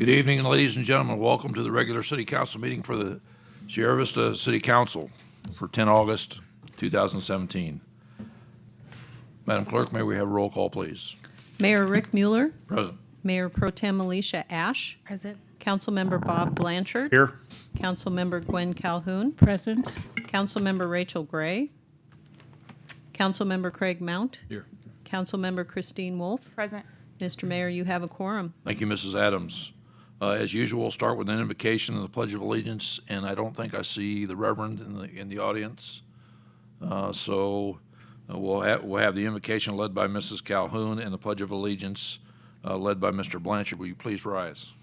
Good evening, ladies and gentlemen. Welcome to the regular City Council meeting for the Sierra Vista City Council for 10 August 2017. Madam Clerk, may we have a roll call, please? Mayor Rick Mueller, Present. Mayor Pro Tem Alicia Ash, Present. Councilmember Bob Blanchard, Here. Councilmember Gwen Calhoun, Present. Councilmember Rachel Gray, Councilmember Craig Mount, Here. Councilmember Christine Wolf. Present. Mr. Mayor, you have a quorum. Thank you, Mrs. Adams. As usual, we'll start with an invocation and the Pledge of Allegiance, and I don't think I see the Reverend in the audience. So we'll have the invocation led by Mrs. Calhoun and the Pledge of Allegiance led by Mr. Blanchard. Will you please rise?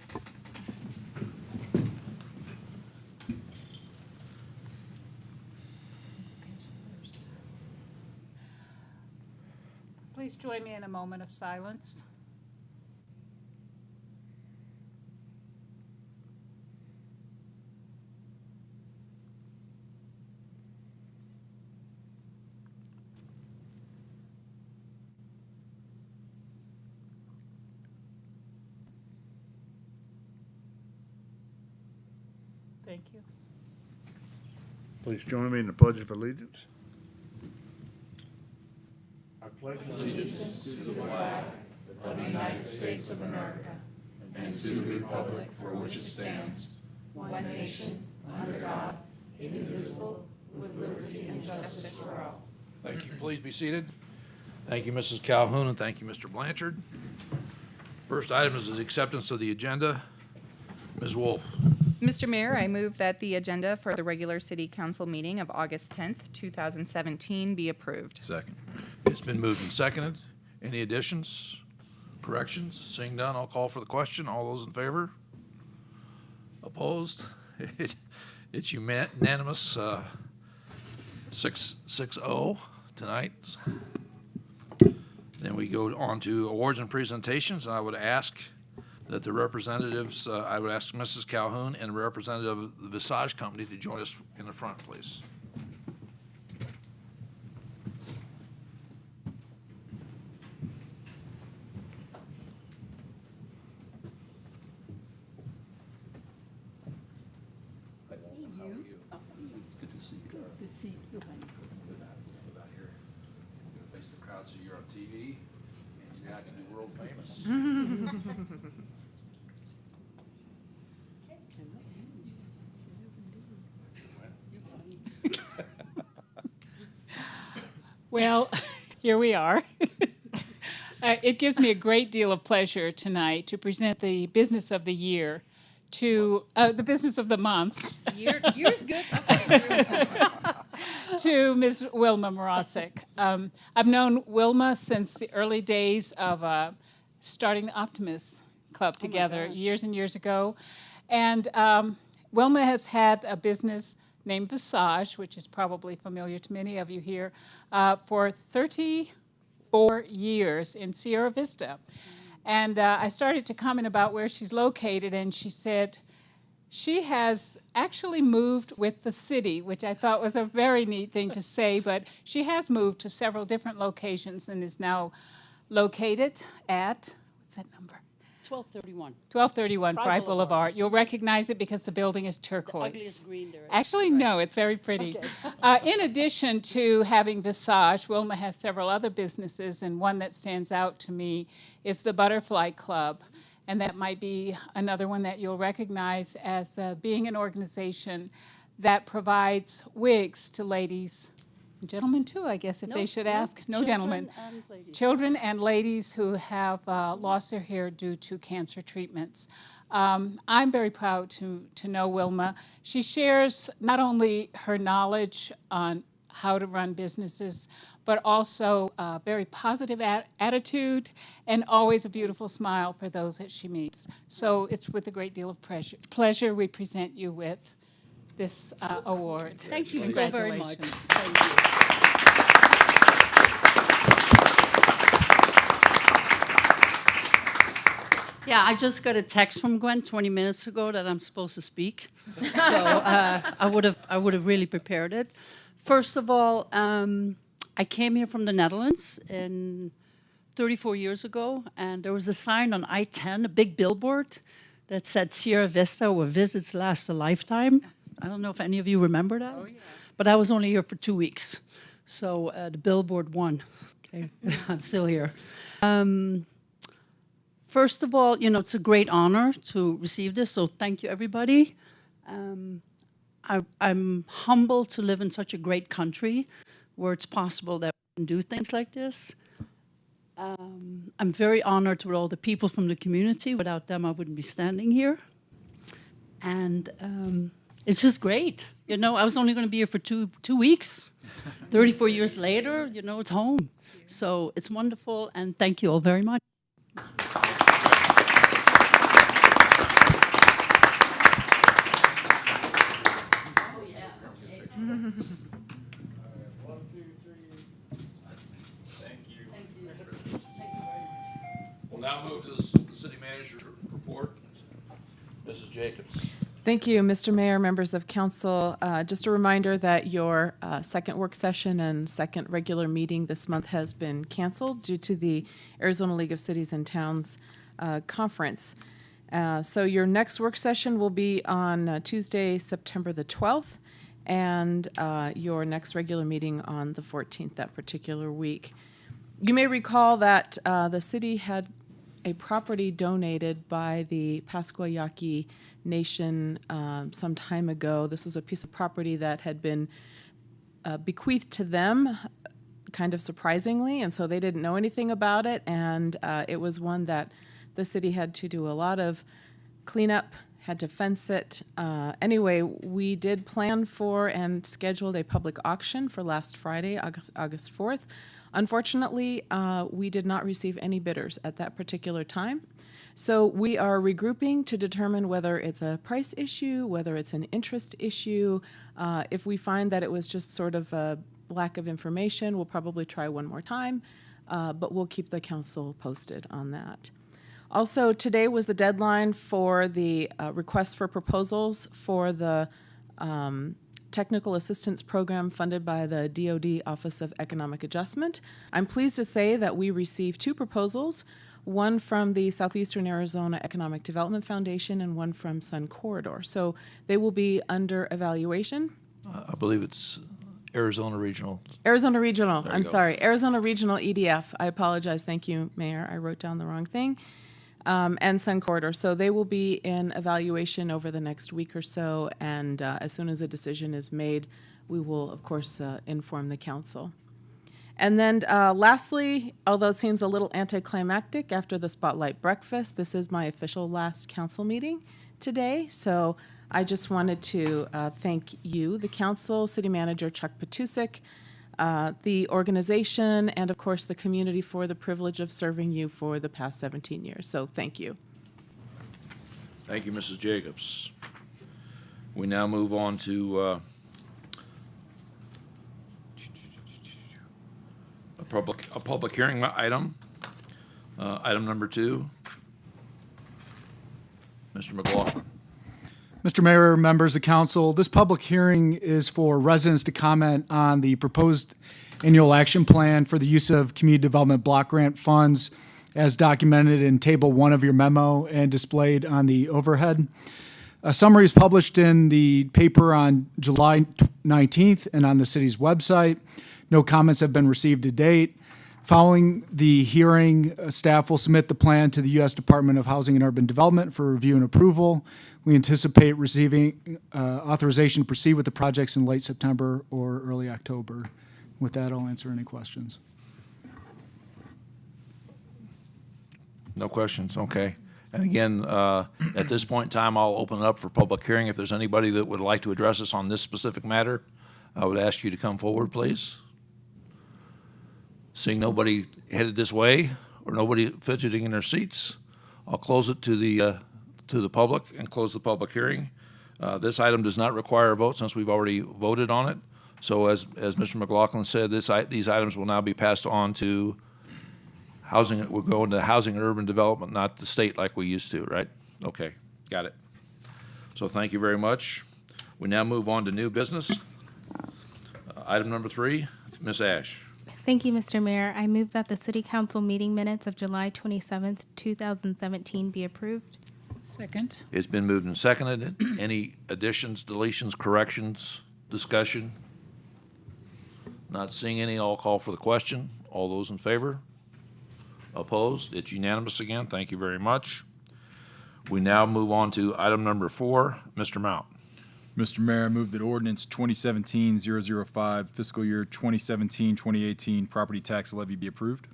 Please join me in a moment of silence. Thank you. Please join me in the Pledge of Allegiance. I pledge allegiance. Thank you. Please be seated. Thank you, Mrs. Calhoun, and thank you, Mr. Blanchard. First item is the acceptance of the agenda. Ms. Wolf. Mr. Mayor, I move that the agenda for the regular City Council meeting of August 10th, 2017 be approved. Second. It's been moved and seconded. Any additions, corrections? Seeing none, I'll call for the question. All those in favor? Opposed? It's unanimous, 6-0 tonight. Then we go on to awards and presentations, and I would ask that the representatives, I would ask Mrs. Calhoun and the representative of the Visage Company to join us in the front, please. Good to see you. Out here. You're gonna face the crowd so you're on TV, and you're not gonna be world famous. Well, here we are. It gives me a great deal of pleasure tonight to present the business of the year to the business of the month Year's good. to Ms. Wilma Morosic. I've known Wilma since the early days of starting the Optimist Club together years and years ago. And Wilma has had a business named Visage, which is probably familiar to many of you here, for 34 years in Sierra Vista. And I started to comment about where she's located, and she said she has actually moved with the city, which I thought was a very neat thing to say, but she has moved to several different locations and is now located at, what's that number? 1231. 1231 Fry Fry Boulevard. Boulevard. You'll recognize it because the building is turquoise. Ugliest green there is. Actually, no, it's very pretty. In addition to having Visage, Wilma has several other businesses, and one that stands out to me is the Butterfly Club. And that might be another one that you'll recognize as being an organization that provides wigs to ladies, and gentlemen too, I guess, if they should ask. No, gentlemen. And ladies. Children and ladies who have lost their hair due to cancer treatments. I'm very proud to know Wilma. She shares not only her knowledge on how to run businesses, but also a very positive attitude and always a beautiful smile for those that she meets. So it's with a great deal of pleasure we present you with this award. Thank you so very much. Congratulations. Thank you. Yeah, I just got a text from Gwen 20 minutes ago that I'm supposed to speak. So I would have really prepared it. First of all, I came here from the Netherlands 34 years ago, and there was a sign on I-10, a big billboard, that said Sierra Vista, where visits last a lifetime. I don't know if any of you remember that. But I was only here for 2 weeks. So the billboard won. Okay, I'm still here. First of all, it's a great honor to receive this, so thank you, everybody. I'm humbled to live in such a great country where it's possible that we can do things like this. I'm very honored with all the people from the community. Without them, I wouldn't be standing here. And it's just great. I was only going to be here for two weeks. 34 years later, it's home. So it's wonderful, and thank you all very much. We'll now move to the city manager's report. Mrs. Jacobs. Thank you, Mr. Mayor, members of council. Just a reminder that your second work session and second regular meeting this month has been canceled due to the Arizona League of Cities and Towns conference. So your next work session will be on Tuesday, September the 12th, and your next regular meeting on the 14th that particular week. You may recall that the city had a property donated by the Pascua Yaqui Nation some time ago. This was a piece of property that had been bequeathed to them, kind of surprisingly, and so they didn't know anything about it, and it was one that the city had to do a lot of cleanup, had to fence it. Anyway, we did plan for and scheduled a public auction for last Friday, August 4th. Unfortunately, we did not receive any bidders at that particular time. So we are regrouping to determine whether it's a price issue, whether it's an interest issue. If we find that it was just sort of a lack of information, we'll probably try one more time, but we'll keep the council posted on that. Also, today was the deadline for the request for proposals for the Technical Assistance Program funded by the DoD Office of Economic Adjustment. I'm pleased to say that we received 2 proposals, one from the Southeastern Arizona Economic Development Foundation and one from Sun Corridor. So they will be under evaluation. I believe it's Arizona Regional. Arizona Regional, There you I'm go. sorry, Arizona Regional EDF. I apologize, thank you, Mayor, I wrote down the wrong thing. And Sun Corridor. So they will be in evaluation over the next week or so, and as soon as a decision is made, we will, of course, inform the council. And then lastly, although it seems a little anticlimactic after the Spotlight Breakfast, this is my official last council meeting today. So I just wanted to thank you, the council, City Manager Chuck Patusek, the organization, and of course the community for the privilege of serving you for the past 17 years. So thank you. Thank you, Mrs. Jacobs. We now move on to a public hearing item. Item number 2. Mr. McLaughlin. Mr. Mayor, members of council, this public hearing is for residents to comment on the proposed annual action plan for the use of community development block grant funds as documented in table 1 of your memo and displayed on the overhead. A summary is published in the paper on July 19th and on the city's website. No comments have been received to date. Following the hearing, staff will submit the plan to the U.S. Department of Housing and Urban Development for review and approval. We anticipate receiving authorization to proceed with the projects in late September or early October. With that, I'll answer any questions. No questions, okay. And again, at this point in time, I'll open it up for public hearing. If there's anybody that would like to address us on this specific matter, I would ask you to come forward, please. Seeing nobody headed this way or nobody fidgeting in their seats, I'll close it to the public and close the public hearing. This item does not require a vote since we've already voted on it. So as Mr. McLaughlin said, these items will now be passed on to housing. We'll go into housing and urban development, not the state like we used to, right? Okay, got it. So thank you very much. We now move on to new business. Item number 3, Ms. Ash. Thank you, Mr. Mayor. I move that the City Council meeting minutes of July 27th, 2017 be approved. Second. It's been moved and seconded. Any additions, deletions, corrections, discussion? Not seeing any, I'll call for the question. All those in favor? Opposed? It's unanimous again. Thank you very much. We now move on to item number 4. Mr. Mount. Mr. Mayor, I move that ordinance 2017-005, fiscal year 2017-2018 property tax levy be approved.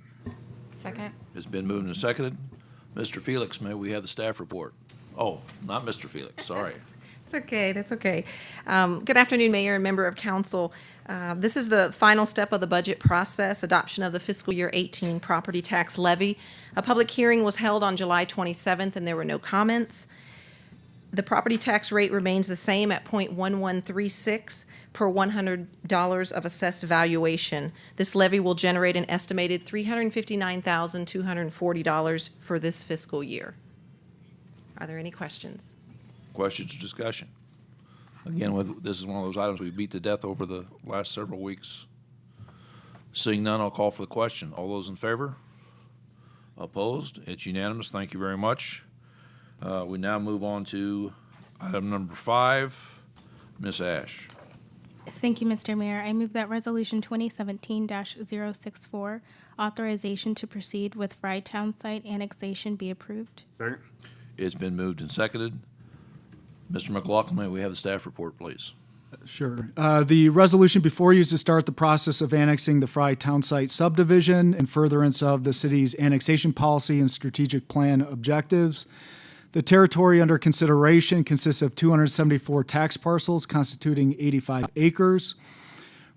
Second. It's been moved and seconded. Mr. Felix, may we have the staff report? Oh, not Mr. Felix, sorry. It's okay, that's okay. Good afternoon, Mayor and member of council. This is the final step of the budget process, adoption of the fiscal year 18 property tax levy. A public hearing was held on July 27th, and there were no comments. The property tax rate remains the same at .1136 per $100 of assessed valuation. This levy will generate an estimated $359,240 for this fiscal year. Are there any questions? Questions or discussion? Again, this is one of those items we beat to death over the last several weeks. Seeing none, I'll call for the question. All those in favor? Opposed? It's unanimous. Thank you very much. We now move on to item number 5. Ms. Ash. Thank you, Mr. Mayor. I move that Resolution 2017-064, authorization to proceed with Fry Town site annexation be approved. Second. It's been moved and seconded. Mr. McLaughlin, may we have the staff report, please? Sure. The resolution before you is to start the process of annexing the Fry Town Site subdivision in furtherance of the city's annexation policy and strategic plan objectives. The territory under consideration consists of 274 tax parcels constituting 85 acres.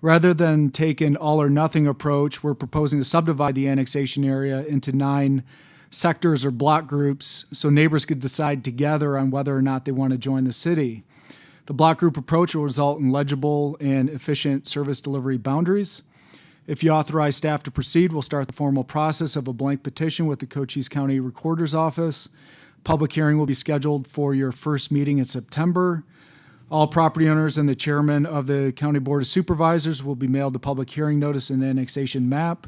Rather than take an all-or-nothing approach, we're proposing to subdivide the annexation area into 9 sectors or block groups so neighbors could decide together on whether or not they want to join the city. The block group approach will result in legible and efficient service delivery boundaries. If you authorize staff to proceed, we'll start the formal process of a blank petition with the Cochise County Recorder's Office. Public hearing will be scheduled for your first meeting in September. All property owners and the chairman of the County Board of Supervisors will be mailed the public hearing notice and annexation map.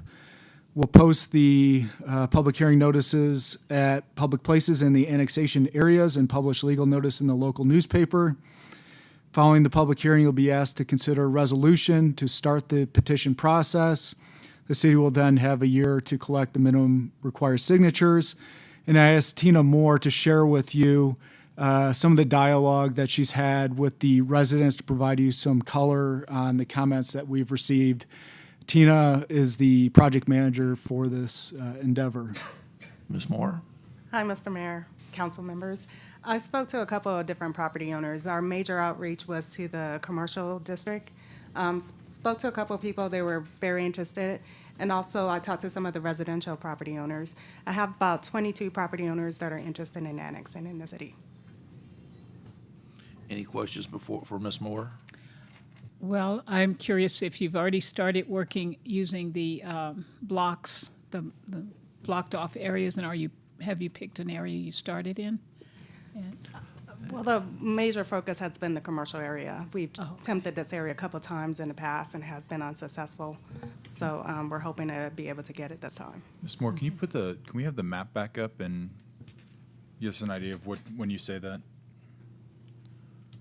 We'll post the public hearing notices at public places in the annexation areas and publish legal notice in the local newspaper. Following the public hearing, you'll be asked to consider a resolution to start the petition process. The city will then have a year to collect the minimum required signatures. And I asked Tina Moore to share with you some of the dialogue that she's had with the residents to provide you some color on the comments that we've received. Tina is the project manager for this endeavor. Ms. Moore? Hi, Mr. Mayor, council members. I spoke to a couple of different property owners. Our major outreach was to the commercial district. Spoke to a couple of people, they were very interested. And also I talked to some of the residential property owners. I have about 22 property owners that are interested in annexing in the city. Any questions for Ms. Moore? Well, I'm curious if you've already started working using the blocks, the blocked off areas, and have you picked an area you started in? Well, the major focus has been the commercial area. We've attempted this area a couple of times in the past and have been unsuccessful. So we're hoping to be able to get it this time. Ms. Moore, can we have the map back up and give us an idea of when you say that?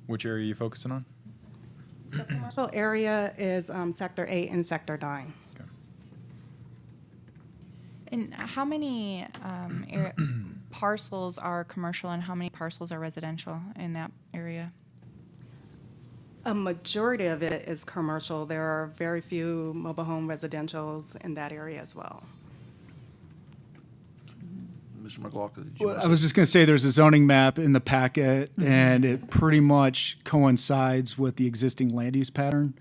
Which area are you focusing on? The commercial area is Sector 8 and Sector 9. Okay. And how many parcels are commercial and how many parcels are residential in that area? A majority of it is commercial. There are very few mobile home residentials in that area as well. Mr. McLaughlin, did you Well, want I to was just going to say there's a zoning map in the packet, and it pretty much coincides with the existing land use pattern.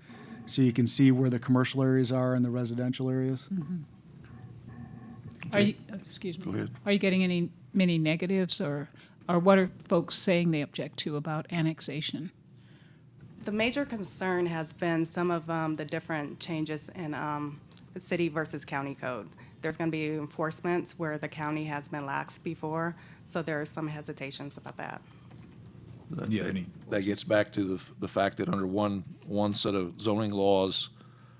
So you can see where the commercial areas are and the residential areas. Are you, excuse me. Go ahead. Are you getting many negatives, or what are folks saying they object to about annexation? The major concern has been some of the different changes in the city versus county code. There's going to be enforcements where the county has been lax before, so there are some hesitations about that. That gets back to the fact that under one set of zoning laws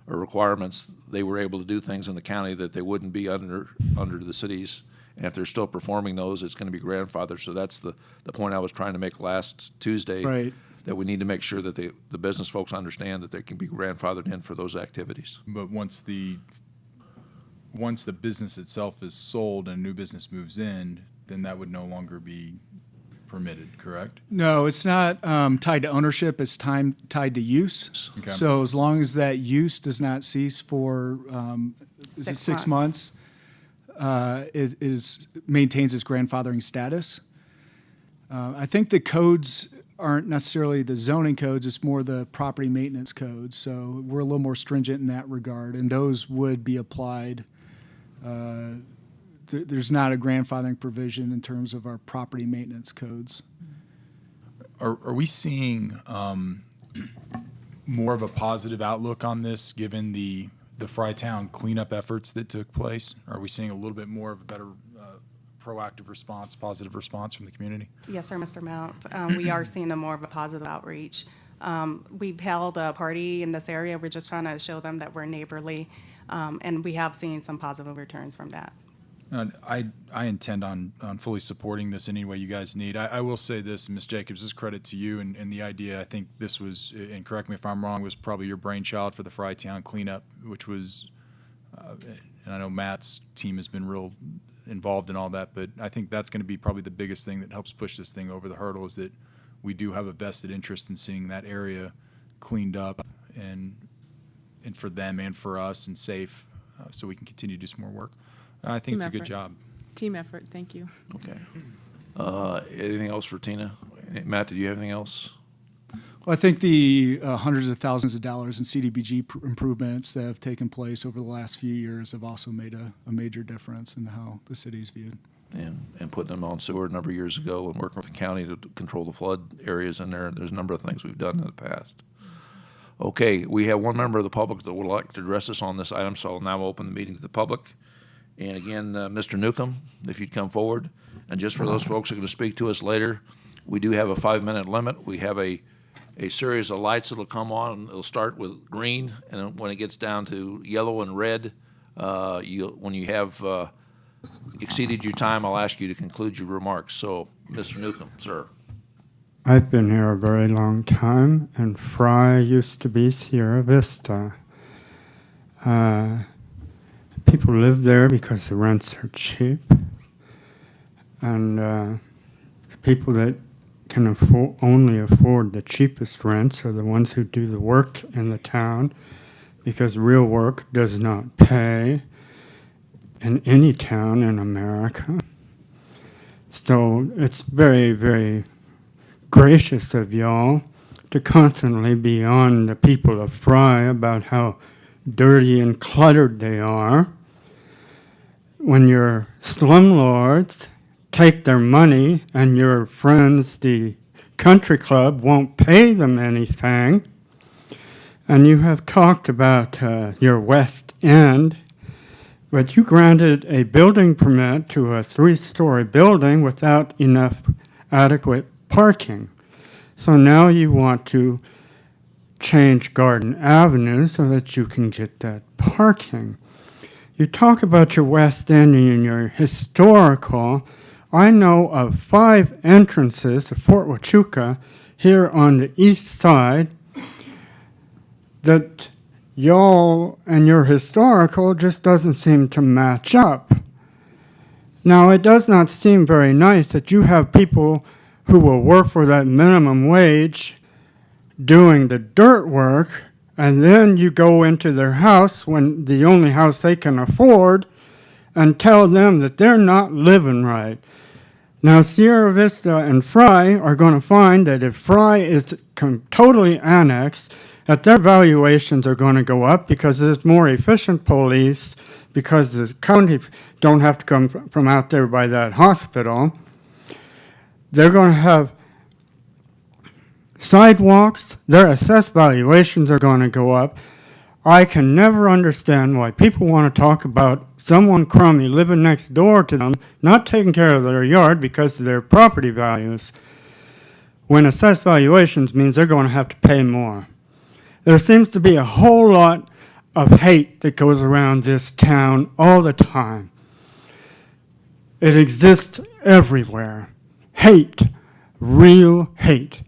or requirements, they were able to do things in the county that they wouldn't be under the cities. And if they're still performing those, it's going to be grandfathered. So that's the point I was trying to make last Tuesday. Right. That we need to make sure that the business folks understand that they can be grandfathered in for those activities. But once the business itself is sold and a new business moves in, then that would no longer be permitted, correct? No, it's not tied to ownership, it's tied to use. Okay. So as long as that use does not cease for, is it 6 months, it maintains its grandfathering status. I think the codes aren't necessarily the zoning codes, it's more the property maintenance codes. So we're a little more stringent in that regard, and those would be applied. There's not a grandfathering provision in terms of our property maintenance codes. Are we seeing more of a positive outlook on this, given the Frytown cleanup efforts that took place? Are we seeing a little bit more of a better proactive response, positive response from the community? Yes, sir, Mr. Mount. We are seeing a more of a positive outreach. We've held a party in this area. We're just trying to show them that we're neighborly, and we have seen some positive returns from that. I intend on fully supporting this any way you guys need. I will say this, Ms. Jacobs, this is credit to you and the idea. I think this was, and correct me if I'm wrong, was probably your brainchild for the Frytown cleanup, which was, and I know Matt's team has been real involved in all that, but I think that's going to be probably the biggest thing that helps push this thing over the hurdle, is that we do have a vested interest in seeing that area cleaned up and for them and for us and safe, so we can continue to do some more work. I think it's a good job. Team effort, thank you. Okay. Anything else for Tina? Matt, did you have anything else? Well, I think the hundreds of thousands of dollars in CDBG improvements that have taken place over the last few years have also made a major difference in how the city is viewed. And putting them on sewer a number of years ago and working with the county to control the flood areas in there. There's a number of things we've done in the past. Okay, we have one member of the public that would like to address us on this item, so I'll now open the meeting to the public. And again, Mr. Newcomb, if you'd come forward. And just for those folks who are going to speak to us later, we do have a 5-minute limit. We have a series of lights that'll come on. It'll start with green, and then when it gets down to yellow and red, when you have exceeded your time, I'll ask you to conclude your remarks. So, Mr. Newcomb, sir. I've been here a very long time, and Fry used to be Sierra Vista. People live there because the rents are cheap, and the people that can only afford the cheapest rents are the ones who do the work in the town, because real work does not pay in any town in America. So it's very, very gracious of y'all to constantly be on the people of Fry about how dirty and cluttered they are. When your slumlords take their money and your friends, the country club, won't pay them anything, and you have talked about your West End, but you granted a building permit to a 3-story building without enough adequate parking. So now you want to change Garden Avenue so that you can get that parking. You talk about your West End and your historical. I know of 5 entrances to Fort Huachuca here on the east side that y'all and your historical just doesn't seem to match up. Now, it does not seem very nice that you have people who will work for that minimum wage doing the dirt work, and then you go into their house, when the only house they can afford, and tell them that they're not living right. Now, Sierra Vista and Fry are going to find that if Fry is totally annexed, that their valuations are going to go up because there's more efficient police, because the county don't have to come from out there by that hospital. They're going to have sidewalks, their assessed valuations are going to go up. I can never understand why people want to talk about someone crummy living next door to them, not taking care of their yard because of their property values, when assessed valuations means they're going to have to pay more. There seems to be a whole lot of hate that goes around this town all the time. It exists everywhere. Hate, real hate.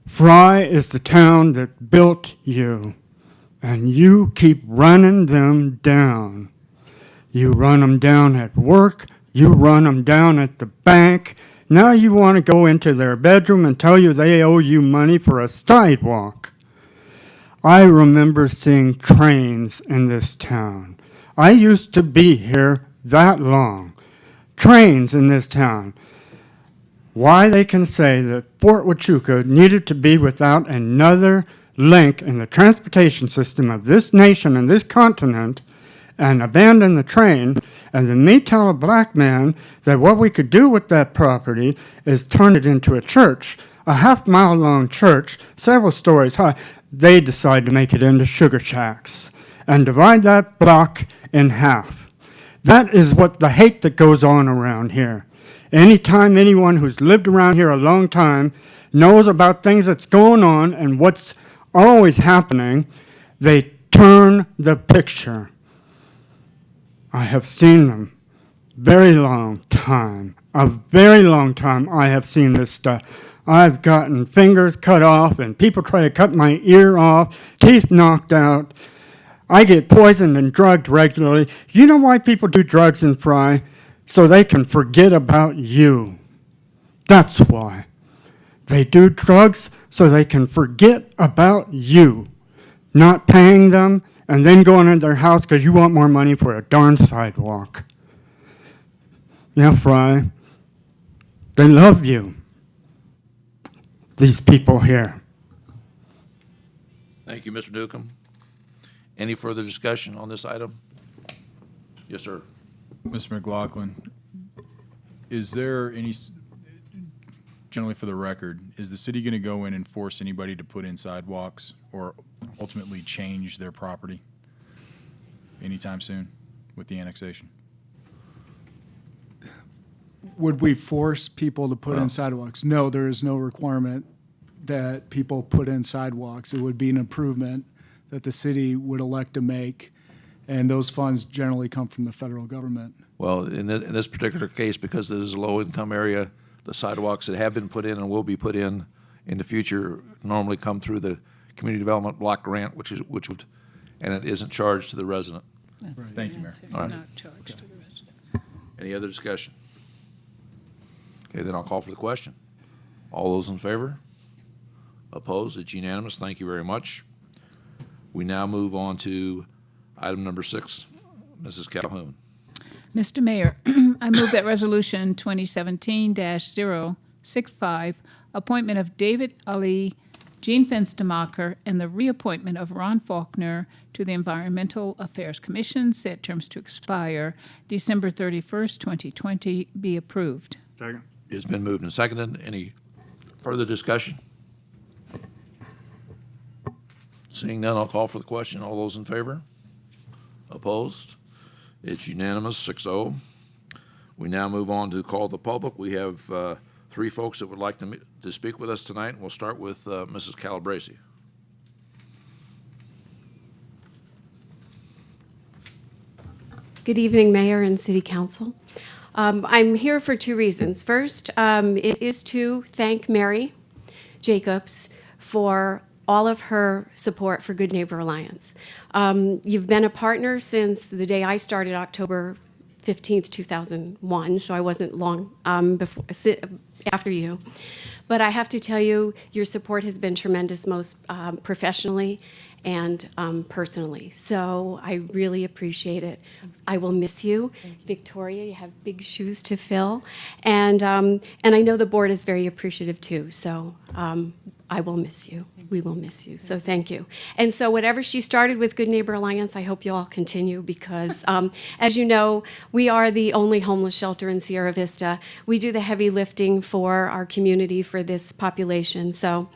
Fry is the town that built you, and you keep running them down. You run them down at work, you run them down at the bank. Now you want to go into their bedroom and tell you they owe you money for a sidewalk. I remember seeing trains in this town. I used to be here that long. Trains in this town. Why they can say that Fort Huachuca needed to be without another link in the transportation system of this nation and this continent and abandon the train, and then me tell a black man that what we could do with that property is turn it into a church, a half-mile long church, several stories high. They decide to make it into sugar shacks and divide that block in half. That is what the hate that goes on around here. Anytime anyone who's lived around here a long time knows about things that's going on and what's always happening, they turn the picture. I have seen them. Very long time. A very long time I have seen this stuff. I've gotten fingers cut off and people try to cut my ear off, teeth knocked out. I get poisoned and drugged regularly. You know why people do drugs in Fry? So they can forget about you. That's why. They do drugs so they can forget about you. Not paying them and then going into their house because you want more money for a darn sidewalk. Yeah, Fry. They love you. These people here. Thank you, Mr. Newcomb. Any further discussion on this item? Yes, sir. Mr. McLaughlin, is there any, generally for the record, is the city going to go in and force anybody to put in sidewalks or ultimately change their property anytime soon with the annexation? Would we force people to put in sidewalks? No, there is no requirement that people put in sidewalks. It would be an improvement that the city would elect to make, and those funds generally come from the federal government. Well, in this particular case, because it is a low-income area, the sidewalks that have been put in and will be put in the future normally come through the Community Development Block Grant, which would, and it isn't charged to the resident. Thank you, Mayor. It's All right. not charged to the resident. Any other discussion? Okay, then I'll call for the question. All those in favor? Opposed? It's unanimous. Thank you very much. We now move on to item number 6. Mrs. Calhoun. Mr. Mayor, I move that Resolution 2017-065, appointment of David Ali, Jean Fenstermacher, and the reappointment of Ron Faulkner to the Environmental Affairs Commission, set terms to expire December 31st, 2020, be approved. Second. It's been moved and seconded. Any further discussion? Seeing none, I'll call for the question. All those in favor? Opposed? It's unanimous, 6-0. We now move on to call the public. We have 3 folks that would like to speak with us tonight. We'll start with Mrs. Calabresi. Good evening, Mayor and City Council. I'm here for 2 reasons. First, it is to thank Mary Jacobs for all of her support for Good Neighbor Alliance. You've been a partner since the day I started, October 15th, 2001, so I wasn't long after you. But I have to tell you, your support has been tremendous, most professionally and personally. So I really appreciate it. I will miss you. Victoria, you have big shoes to fill. And I know the board is very appreciative too. So I will miss you. We will miss you. So thank you. And so whatever she started with Good Neighbor Alliance, I hope you all continue because, as you know, we are the only homeless shelter in Sierra Vista. We do the heavy lifting for our community, for this population. So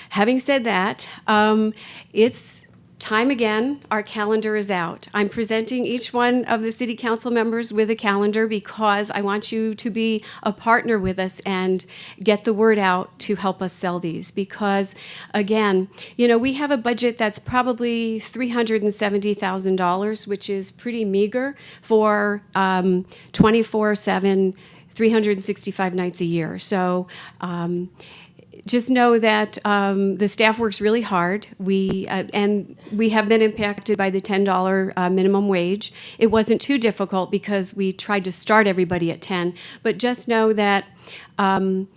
having said that, it's time again, our calendar is out. I'm presenting each one of the city council members with a calendar because I want you to be a partner with us and get the word out to help us sell these. Because again, you know, we have a budget that's probably $370,000, which is pretty meager for 24/7, 365 nights a year. So just know that the staff works really hard. And we have been impacted by the $10 minimum wage. It wasn't too difficult because we tried to start everybody at 10. But just know that the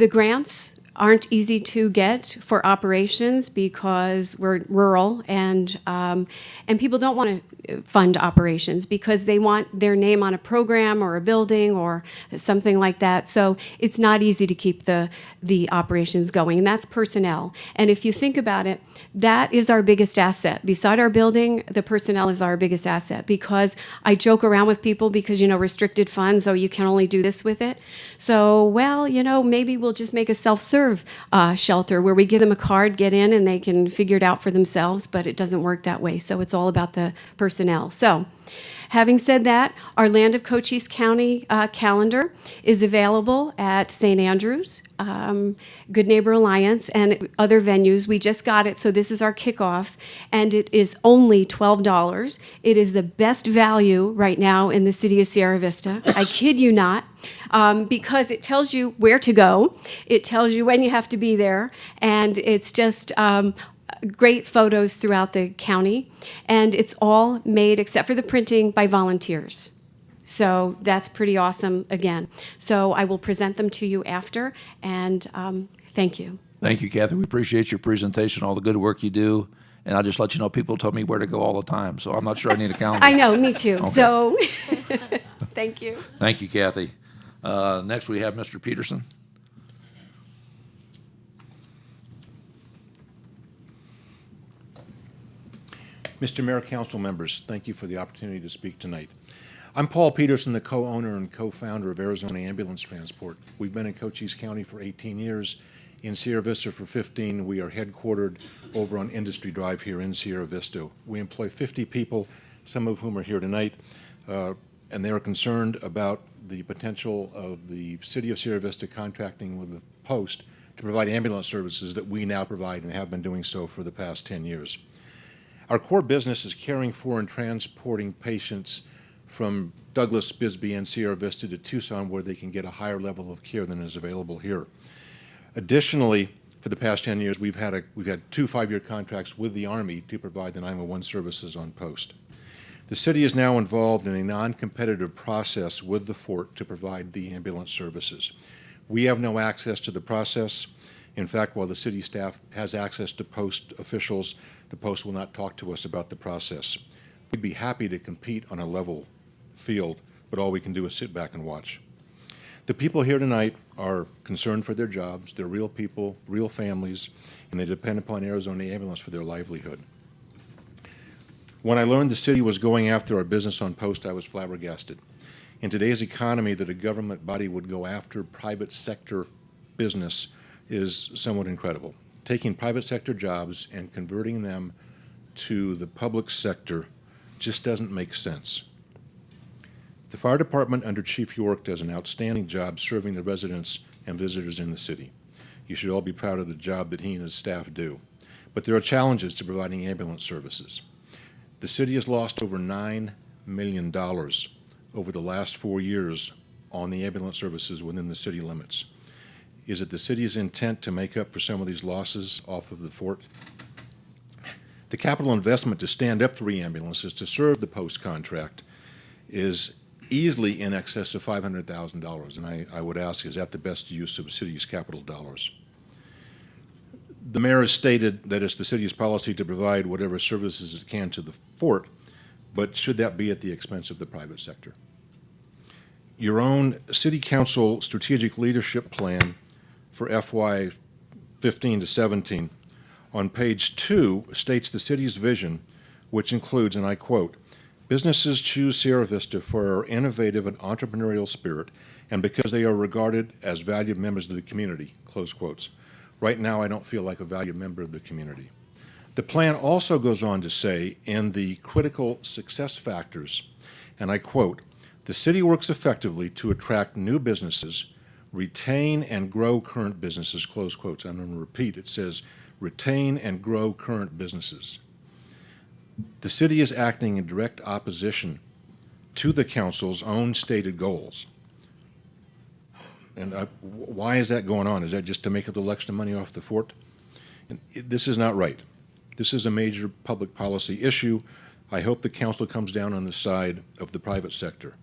grants aren't easy to get for operations because we're rural, and people don't want to fund operations because they want their name on a program or a building or something like that. So it's not easy to keep the operations going, and that's personnel. And if you think about it, that is our biggest asset. Beside our building, the personnel is our biggest asset, because I joke around with people because, you know, restricted funds, oh, you can only do this with it. So, well, you know, maybe we'll just make a self-serve shelter where we give them a card, get in, and they can figure it out for themselves, but it doesn't work that way. So it's all about the personnel. So, having said that, our Land of Cochise County calendar is available at St. Andrews, Good Neighbor Alliance, and other venues. We just got it, so this is our kickoff, and it is only $12. It is the best value right now in the city of Sierra Vista. I kid you not. Because it tells you where to go, it tells you when you have to be there, and it's just great photos throughout the county, and it's all made, except for the printing, by volunteers. So that's pretty awesome again. So I will present them to you after, and thank you. Thank you, Kathy. We appreciate your presentation, all the good work you do. And I'll just let you know, people tell me where to go all the time, so I'm not sure I need a calendar. I know, me too. Okay. So thank you. Thank you, Kathy. Next, we have Mr. Peterson. Mr. Mayor, council members, thank you for the opportunity to speak tonight. I'm Paul Peterson, the co-owner and co-founder of Arizona Ambulance Transport. We've been in Cochise County for 18 years, in Sierra Vista for 15. We are headquartered over on Industry Drive here in Sierra Vista. We employ 50 people, some of whom are here tonight, and they are concerned about the potential of the city of Sierra Vista contracting with the Post to provide ambulance services that we now provide and have been doing so for the past 10 years. Our core business is caring for and transporting patients from Douglas, Bisbee, and Sierra Vista to Tucson, where they can get a higher level of care than is available here. Additionally, for the past 10 years, we've had 2 5-year contracts with the Army to provide the 911 services on post. The city is now involved in a non-competitive process with the Fort to provide the ambulance services. We have no access to the process. In fact, while the city staff has access to Post officials, the Post will not talk to us about the process. We'd be happy to compete on a level field, but all we can do is sit back and watch. The people here tonight are concerned for their jobs. They're real people, real families, and they depend upon Arizona Ambulance for their livelihood. When I learned the city was going after our business on post, I was flabbergasted. In today's economy, that a government body would go after private sector business is somewhat incredible. Taking private sector jobs and converting them to the public sector just doesn't make sense. The fire department under Chief York does an outstanding job serving the residents and visitors in the city. You should all be proud of the job that he and his staff do. But there are challenges to providing ambulance services. The city has lost over $9 million over the last 4 years on the ambulance services within the city limits. Is it the city's intent to make up for some of these losses off of the Fort? The capital investment to stand up 3 ambulances to serve the post contract is easily in excess of $500,000, and I would ask, is that the best use of the city's capital dollars? The mayor has stated that it's the city's policy to provide whatever services it can to the Fort, but should that be at the expense of the private sector? Your own city council strategic leadership plan for FY 15 to 17 on page 2 states the city's vision, which includes, and I quote, "Businesses choose Sierra Vista for our innovative and entrepreneurial spirit and because they are regarded as valued members of the community," close quotes. Right now, I don't feel like a valued member of the community. The plan also goes on to say, in the critical success factors, and I quote, "The city works effectively to attract new businesses, retain and grow current businesses," close quotes. I'm going to repeat. It says, "retain and grow current businesses." The city is acting in direct opposition to the council's own stated goals. And why is that going on? Is that just to make a little extra money off the fort? And this is not right. This is a major public policy issue. I hope the council comes down on the side of the private sector.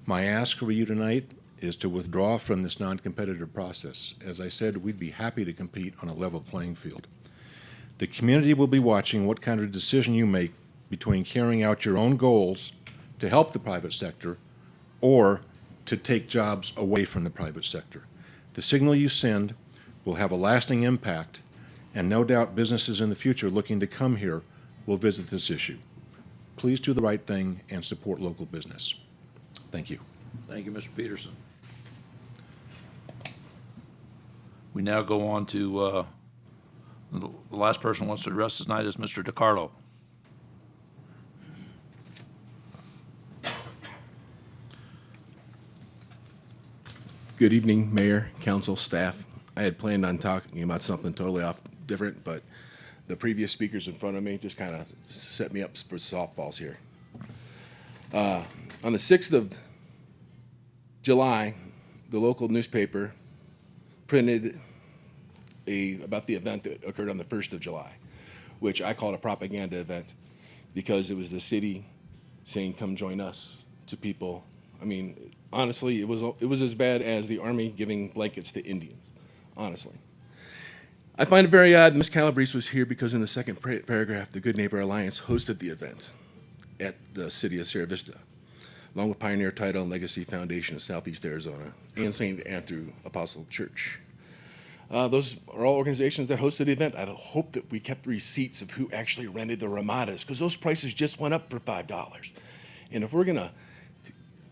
My ask for you tonight is to withdraw from this non-competitive process. As I said, we'd be happy to compete on a level playing field. The community will be watching what kind of decision you make between carrying out your own goals to help the private sector or to take jobs away from the private sector. The signal you send will have a lasting impact, and no doubt businesses in the future looking to come here will visit this issue. Please do the right thing and support local business. Thank you. Thank you, Mr. Peterson. We now go on to, the last person who wants to address tonight is Mr. DiCarlo. Good evening, Mayor, Council, staff. I had planned on talking about something totally different, but the previous speakers in front of me just kind of set me up for softballs here. On the 6th of July, the local newspaper printed about the event that occurred on the 1st of July, which I called a propaganda event because it was the city saying, "Come join us," to people. I mean, honestly, it was as bad as the Army giving blankets to Indians, honestly. I find it very odd Ms. Calabrese was here because in the second paragraph, the Good Neighbor Alliance hosted the event at the city of Sierra Vista, along with Pioneer Title and Legacy Foundation of Southeast Arizona and St. Andrew Apostle Church. Those are all organizations that hosted the event. I hope that we kept receipts of who actually rented the Ramadas, because those prices just went up for $5. And if we're going to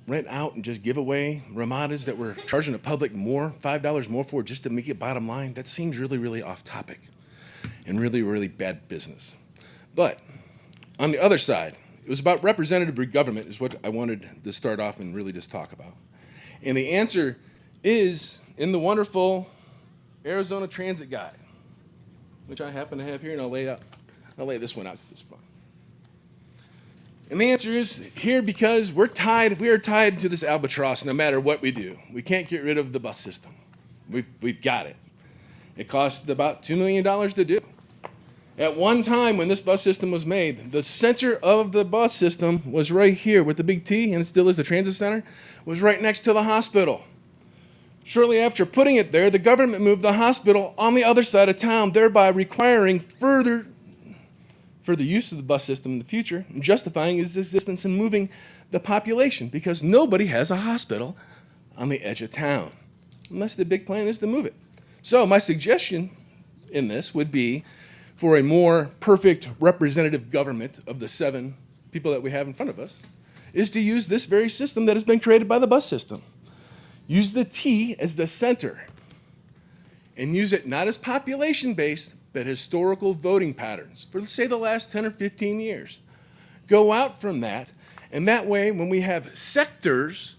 rent out and just give away Ramadas that we're charging the public $5 more for just to make it bottom line, that seems really, really off topic and really, really bad business. But on the other side, it was about representative government is what I wanted to start off and really just talk about. And the answer is in the wonderful Arizona Transit Guide, which I happen to have here, and I'll lay this one out because it's fun. And the answer is here because we are tied to this albatross no matter what we do. We can't get rid of the bus system. We've got it. It cost about $2 million to do. At one time when this bus system was made, the center of the bus system was right here with the big T, and it still is the transit center, was right next to the hospital. Shortly after putting it there, the government moved the hospital on the other side of town, thereby requiring further use of the bus system in the future, and justifying its existence and moving the population, because nobody has a hospital on the edge of town, unless the big plan is to move it. So my suggestion in this would be for a more perfect representative government of the 7 people that we have in front of us, is to use this very system that has been created by the bus system. Use the T as the center, and use it not as population-based, but historical voting patterns for, say, the last 10 or 15 years. Go out from that, and that way, when we have sectors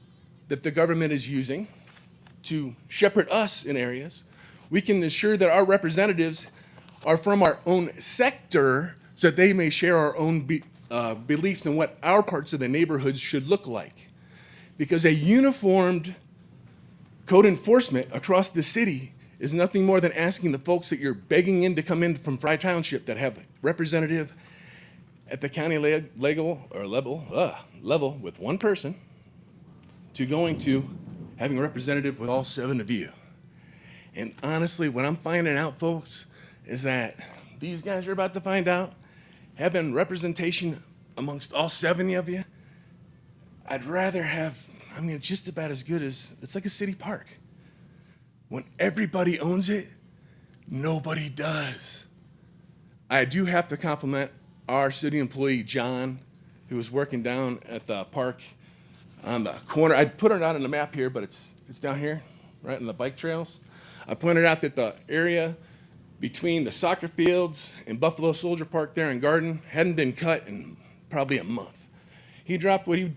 that the government is using to shepherd us in areas, we can ensure that our representatives are from our own sector so that they may share our own beliefs in what our parts of the neighborhoods should look like. Because a uniformed code enforcement across the city is nothing more than asking the folks that you're begging in to come in from Fry Township that have a representative at the county level with one person to going to having a representative with all 7 of you. And honestly, what I'm finding out, folks, is that these guys are about to find out, having representation amongst all 7 of you, I'd rather have, it's just about as good as, it's like a city park. When everybody owns it, nobody does. I do have to compliment our city employee, John, who was working down at the park on the corner. I put it on the map here, but it's down here, right in the bike trails. I pointed out that the area between the soccer fields and Buffalo Soldier Park there in Garden hadn't been cut in probably a month. He dropped what he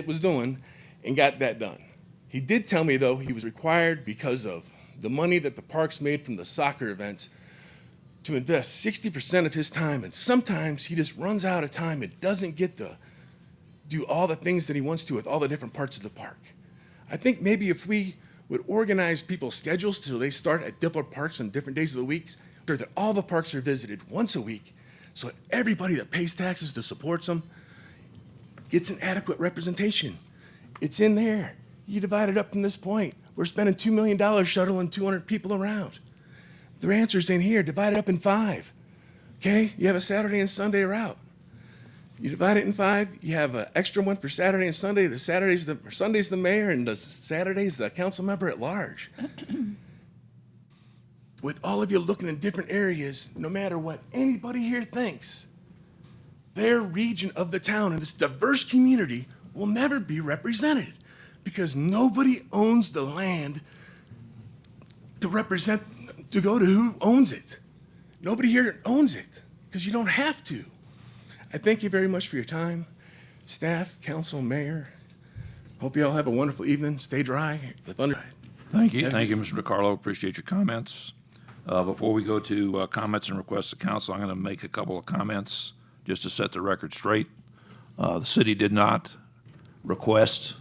was doing and got that done. He did tell me, though, he was required because of the money that the parks made from the soccer events to invest 60% of his time, and sometimes he just runs out of time and doesn't get to do all the things that he wants to with all the different parts of the park. I think maybe if we would organize people's schedules so they start at different parks on different days of the week, so that all the parks are visited once a week, so everybody that pays taxes to support them gets an adequate representation. It's in there. You divide it up from this point. We're spending $2 million shuttling 200 people around. The answer's in here. Divide it up in 5. Okay? You have a Saturday and Sunday route. You divide it in 5. You have an extra one for Saturday and Sunday. Sunday's the mayor, and the Saturday's the council member at large. With all of you looking in different areas, no matter what anybody here thinks, their region of the town and this diverse community will never be represented because nobody owns the land to represent, to go to who owns it. Nobody here owns it because you don't have to. I thank you very much for your time. Staff, council, mayor, hope you all have a wonderful evening. Stay dry. The thunder. Thank you, Mr. DiCarlo. Appreciate your comments. Before we go to comments and requests of council, I'm going to make a couple of comments just to set the record straight. The city did not request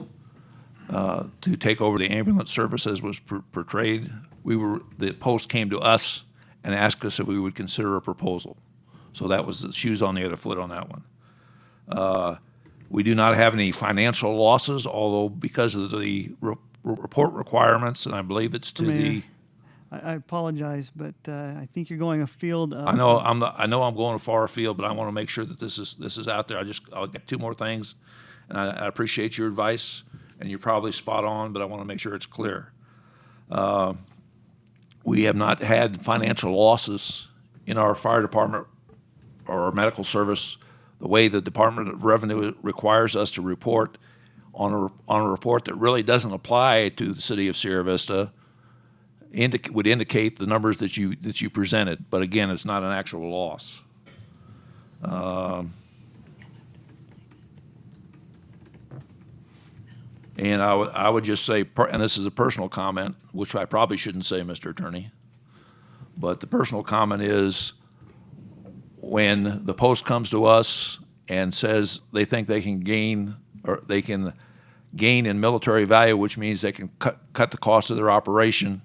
to take over the ambulance service as was portrayed. The Post came to us and asked us if we would consider a proposal. So that was the shoes on the other foot on that one. We do not have any financial losses, although because of the report requirements, and I believe it's to the. I apologize, but I think you're going afield. I know I'm going far afield, but I want to make sure that this is out there. I'll get 2 more things, and I appreciate your advice, and you're probably spot on, but I want to make sure it's clear. We have not had financial losses in our fire department or our medical service the way the Department of Revenue requires us to report on a report that really doesn't apply to the city of Sierra Vista. Would indicate the numbers that you presented, but again, it's not an actual loss. And I would just say, and this is a personal comment, which I probably shouldn't say, Mr. Attorney, but the personal comment is when the Post comes to us and says they think they can gain in military value, which means they can cut the cost of their operation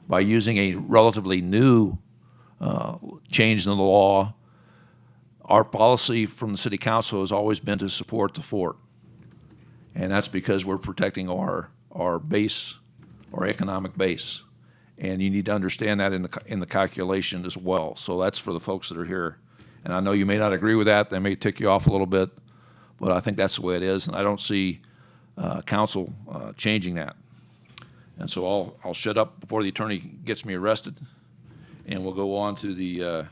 by using a relatively new change in the law. Our policy from the City Council has always been to support the fort. And that's because we're protecting our base, our economic base. And you need to understand that in the calculation as well. So that's for the folks that are here. And I know you may not agree with that. They may tick you off a little bit, but I think that's the way it is. And I don't see council changing that. And so I'll shut up before the attorney gets me arrested, and we'll go on to the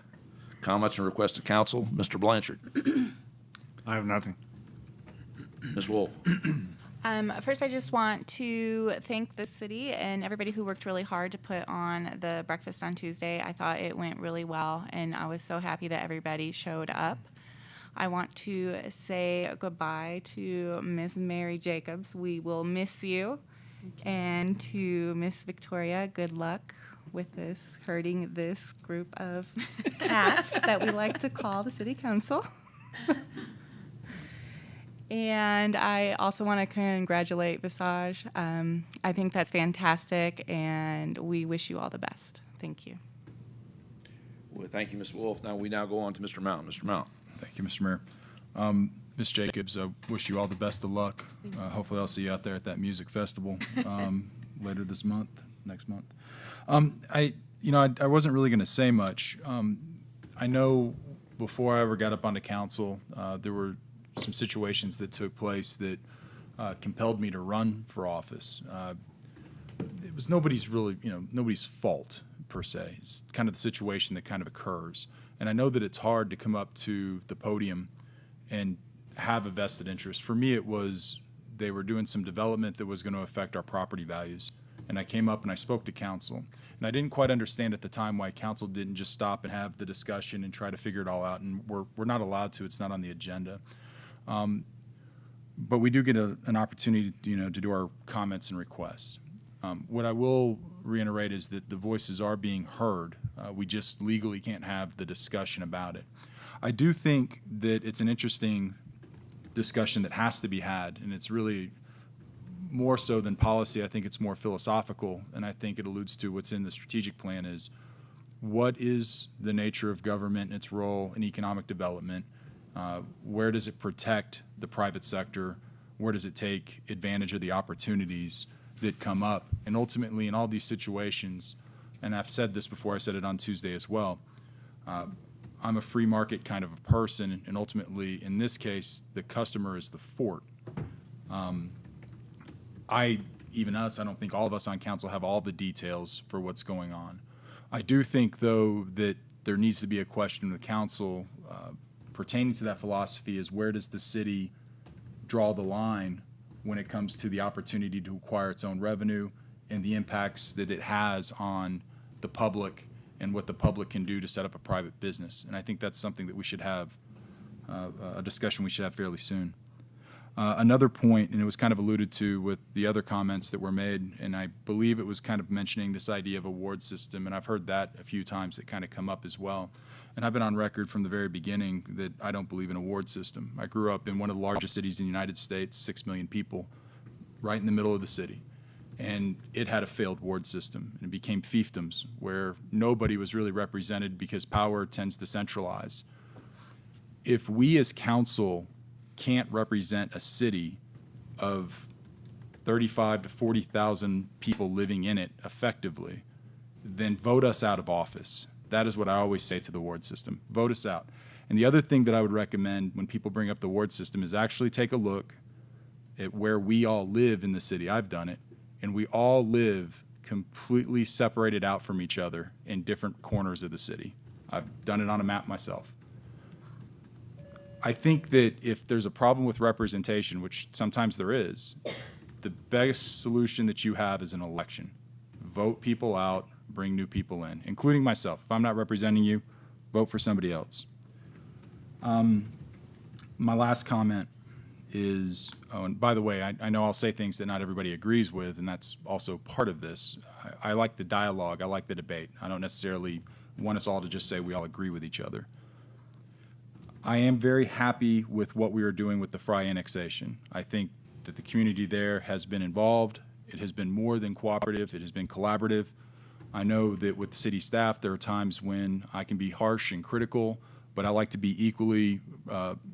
comments and requests of council. Mr. Blanchard. I have nothing. Ms. Wolf. First, I just want to thank the city and everybody who worked really hard to put on the breakfast on Tuesday. I thought it went really well, and I was so happy that everybody showed up. I want to say goodbye to Miss Mary Jacobs. We will miss you. And to Miss Victoria, good luck with herding this group of cats that we like to call the City Council. And I also want to congratulate Visage. I think that's fantastic, and we wish you all the best. Thank you. Well, thank you, Ms. Wolf. We now go on to Mr. Mount. Mr. Mount. Thank you, Mr. Mayor. Ms. Jacobs, I wish you all the best of luck. Hopefully I'll see you out there at that music festival later this month, next month. I wasn't really going to say much. I know before I ever got up onto council, there were some situations that took place that compelled me to run for office. It was nobody's fault per se. It's kind of the situation that kind of occurs. And I know that it's hard to come up to the podium and have a vested interest. For me, it was they were doing some development that was going to affect our property values. And I came up and I spoke to council. And I didn't quite understand at the time why council didn't just stop and have the discussion and try to figure it all out. And we're not allowed to. It's not on the agenda. But we do get an opportunity, to do our comments and requests. What I will reiterate is that the voices are being heard. We just legally can't have the discussion about it. I do think that it's an interesting discussion that has to be had, and it's really more so than policy. I think it's more philosophical, and I think it alludes to what's in the strategic plan is what is the nature of government and its role in economic development? Where does it protect the private sector? Where does it take advantage of the opportunities that come up? And ultimately, in all these situations, and I've said this before, I said it on Tuesday as well, I'm a free market kind of a person, and ultimately, in this case, the customer is the fort. I don't think all of us on council have all the details for what's going on. I do think, though, that there needs to be a question in the council pertaining to that philosophy is where does the city draw the line when it comes to the opportunity to acquire its own revenue and the impacts that it has on the public and what the public can do to set up a private business. And I think that's something that we should have, a discussion we should have fairly soon. Another point, and it was kind of alluded to with the other comments that were made, and I believe it was kind of mentioning this idea of a ward system, and I've heard that a few times that kind of come up as well. And I've been on record from the very beginning that I don't believe in a ward system. I grew up in one of the largest cities in the United States, 6 million people, right in the middle of the city. And it had a failed ward system, and it became fiefdoms, where nobody was really represented because power tends to centralize. If we as council can't represent a city of 35 to 40,000 people living in it effectively, then vote us out of office. That is what I always say to the ward system. Vote us out. And the other thing that I would recommend when people bring up the ward system is actually take a look at where we all live in the city. I've done it. And we all live completely separated out from each other in different corners of the city. I've done it on a map myself. I think that if there's a problem with representation, which sometimes there is, the best solution that you have is an election. Vote people out, bring new people in, including myself. If I'm not representing you, vote for somebody else. My last comment is, oh, and by the way, I know I'll say things that not everybody agrees with, and that's also part of this. I like the dialogue. I like the debate. I don't necessarily want us all to just say we all agree with each other. I am very happy with what we are doing with the Fry annexation. I think that the community there has been involved. It has been more than cooperative. It has been collaborative. I know that with city staff, there are times when I can be harsh and critical, but I like to be equally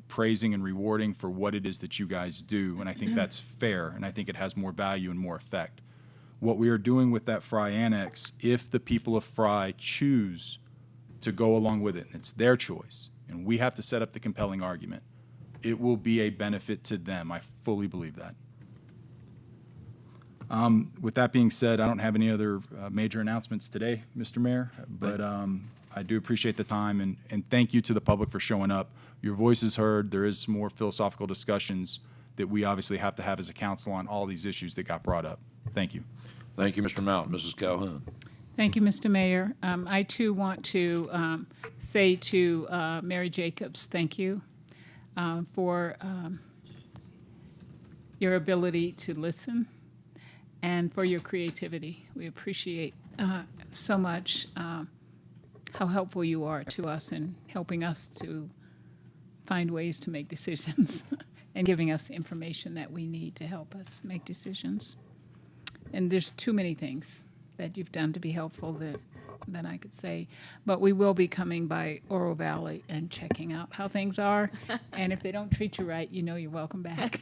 praising and rewarding for what it is that you guys do, and I think that's fair, and I think it has more value and more effect. What we are doing with that Fry annex, if the people of Fry choose to go along with it, and it's their choice, and we have to set up the compelling argument, it will be a benefit to them. I fully believe that. With that being said, I don't have any other major announcements today, Mr. Mayor, but I do appreciate the time, and thank you to the public for showing up. Your voice is heard. There is more philosophical discussions that we obviously have to have as a council on all these issues that got brought up. Thank you. Thank you, Mr. Mountain. Mrs. Calhoun. Thank you, Mr. Mayor. I too want to say to Mary Jacobs, thank you for your ability to listen and for your creativity. We appreciate so much how helpful you are to us in helping us to find ways to make decisions and giving us the information that we need to help us make decisions. And there's too many things that you've done to be helpful that I could say. But we will be coming by Oro Valley and checking out how things are. And if they don't treat you right, you know you're welcome back.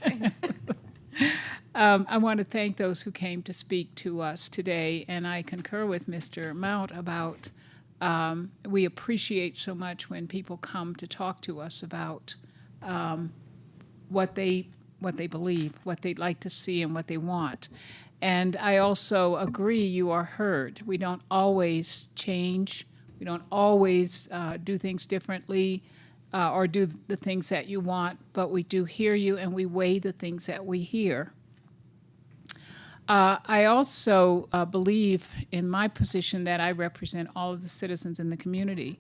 I want to thank those who came to speak to us today. And I concur with Mr. Mount about we appreciate so much when people come to talk to us about what they believe, what they'd like to see, and what they want. And I also agree you are heard. We don't always change. We don't always do things differently or do the things that you want, but we do hear you and we weigh the things that we hear. I also believe in my position that I represent all of the citizens in the community.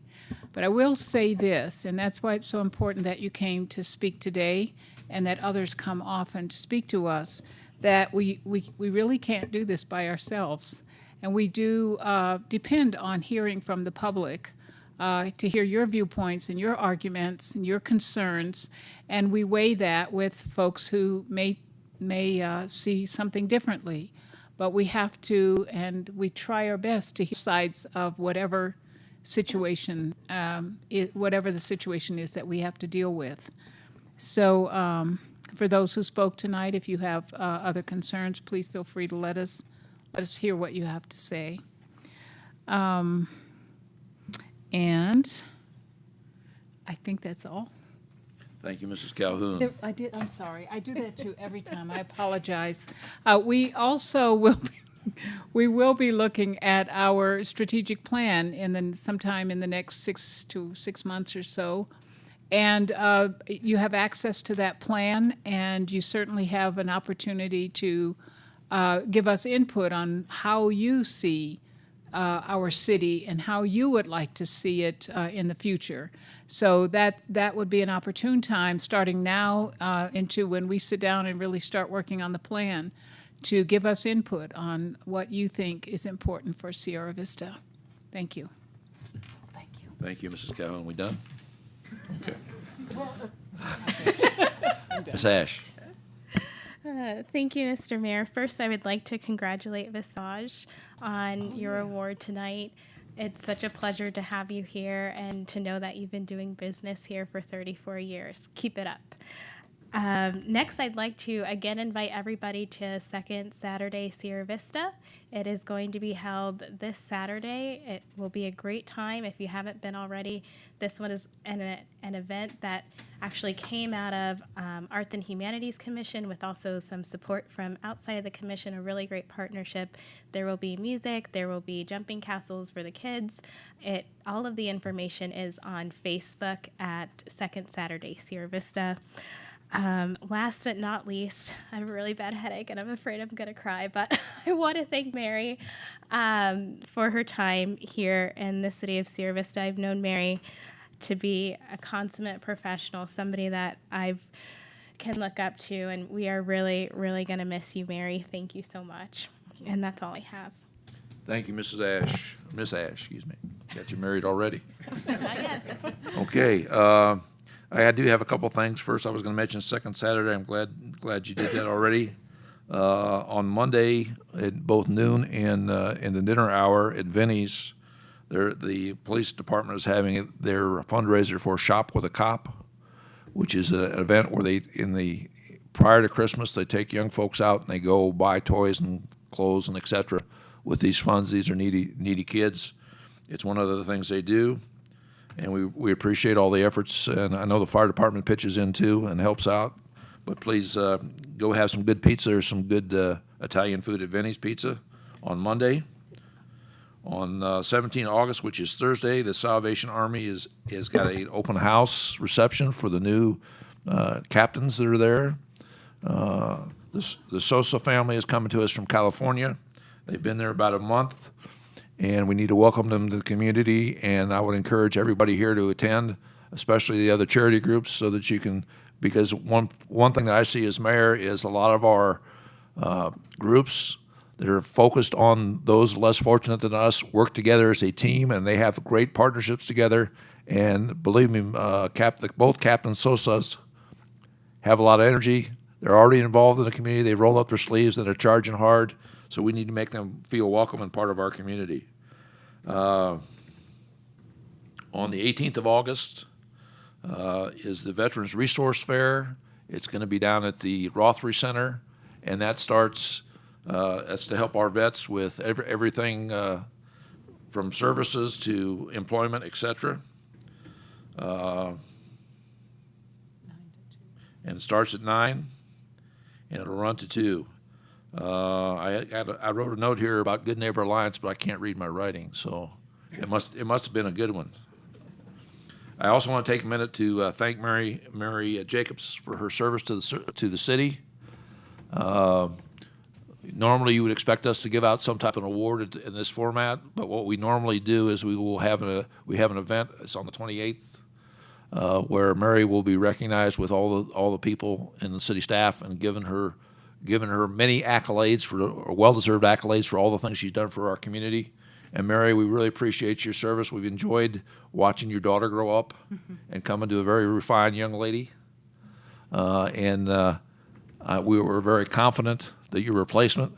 But I will say this, and that's why it's so important that you came to speak today and that others come often to speak to us, that we really can't do this by ourselves. And we do depend on hearing from the public to hear your viewpoints and your arguments and your concerns, and we weigh that with folks who may see something differently. But we have to, and we try our best to hear sides of whatever situation, whatever the situation is that we have to deal with. So for those who spoke tonight, if you have other concerns, please feel free to let us hear what you have to say. And I think that's all. Thank you, Mrs. Calhoun. I'm sorry. I do that too every time. I apologize. We also will be looking at our strategic plan sometime in the next 6 months or so. And you have access to that plan, and you certainly have an opportunity to give us input on how you see our city and how you would like to see it in the future. So that would be an opportune time, starting now into when we sit down and really start working on the plan, to give us input on what you think is important for Sierra Vista. Thank you. Thank you, Mrs. Calhoun. We done? Okay. Ms. Ash. Thank you, Mr. Mayor. First, I would like to congratulate Visage on your award tonight. It's such a pleasure to have you here and to know that you've been doing business here for 34 years. Keep it up. Next, I'd like to again invite everybody to Second Saturday Sierra Vista. It is going to be held this Saturday. It will be a great time if you haven't been already. This one is an event that actually came out of Arts and Humanities Commission with also some support from outside of the commission, a really great partnership. There will be music, there will be jumping castles for the kids. All of the information is on Facebook at Second Saturday Sierra Vista. Last but not least, I have a really bad headache and I'm afraid I'm going to cry, but I want to thank Mary for her time here in the city of Sierra Vista. I've known Mary to be a consummate professional, somebody that I can look up to, and we are really, really going to miss you, Mary. Thank you so much. And that's all I have. Thank you, Mrs. Ash. Miss Ash, excuse me. Got you married already? Not yet. Okay. I do have a couple things. First, I was going to mention Second Saturday. I'm glad you did that already. On Monday at both noon and in the dinner hour at Vinnie's, the police department is having their fundraiser for Shop with a Cop, which is an event where prior to Christmas, they take young folks out and they go buy toys and clothes and et cetera with these funds. These are needy kids. It's one of the things they do. And we appreciate all the efforts, and I know the fire department pitches in too and helps out. But please go have some good pizza or some good Italian food at Vinnie's Pizza on Monday. On 17 August, which is Thursday, the Salvation Army has got an open house reception for the new captains that are there. The Sosa family is coming to us from California. They've been there about a month, and we need to welcome them to the community, and I would encourage everybody here to attend, especially the other charity groups, so that you can, because one thing that I see as mayor is a lot of our groups that are focused on those less fortunate than us work together as a team, and they have great partnerships together, and believe me, both Captain Sosas have a lot of energy. They're already involved in the community. They roll up their sleeves and they're charging hard. So we need to make them feel welcome and part of our community. On the 18th of August is the Veterans Resource Fair. It's going to be down at the Rothery Center, and that starts, that's to help our vets with everything from services to employment, et cetera. And it starts at 9, and it'll run to 2. I wrote a note here about Good Neighbor Alliance, but I can't read my writing, so it must have been a good one. I also want to take a minute to thank Mary Jacobs for her service to the city. Normally, you would expect us to give out some type of award in this format, but what we normally do is we have an event. It's on the 28th, where Mary will be recognized with all the people in the city staff and given her many accolades or well-deserved accolades for all the things she's done for our community. And Mary, we really appreciate your service. We've enjoyed watching your daughter grow up and come into a very refined young lady. We were very confident that your replacement,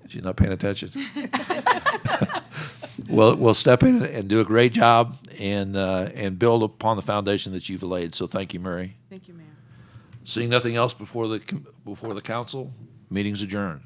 she's not paying attention, will step in and do a great job and build upon the foundation that you've laid. So thank you, Mary. Thank you, Mayor. Seeing nothing else before the council, meeting's adjourned.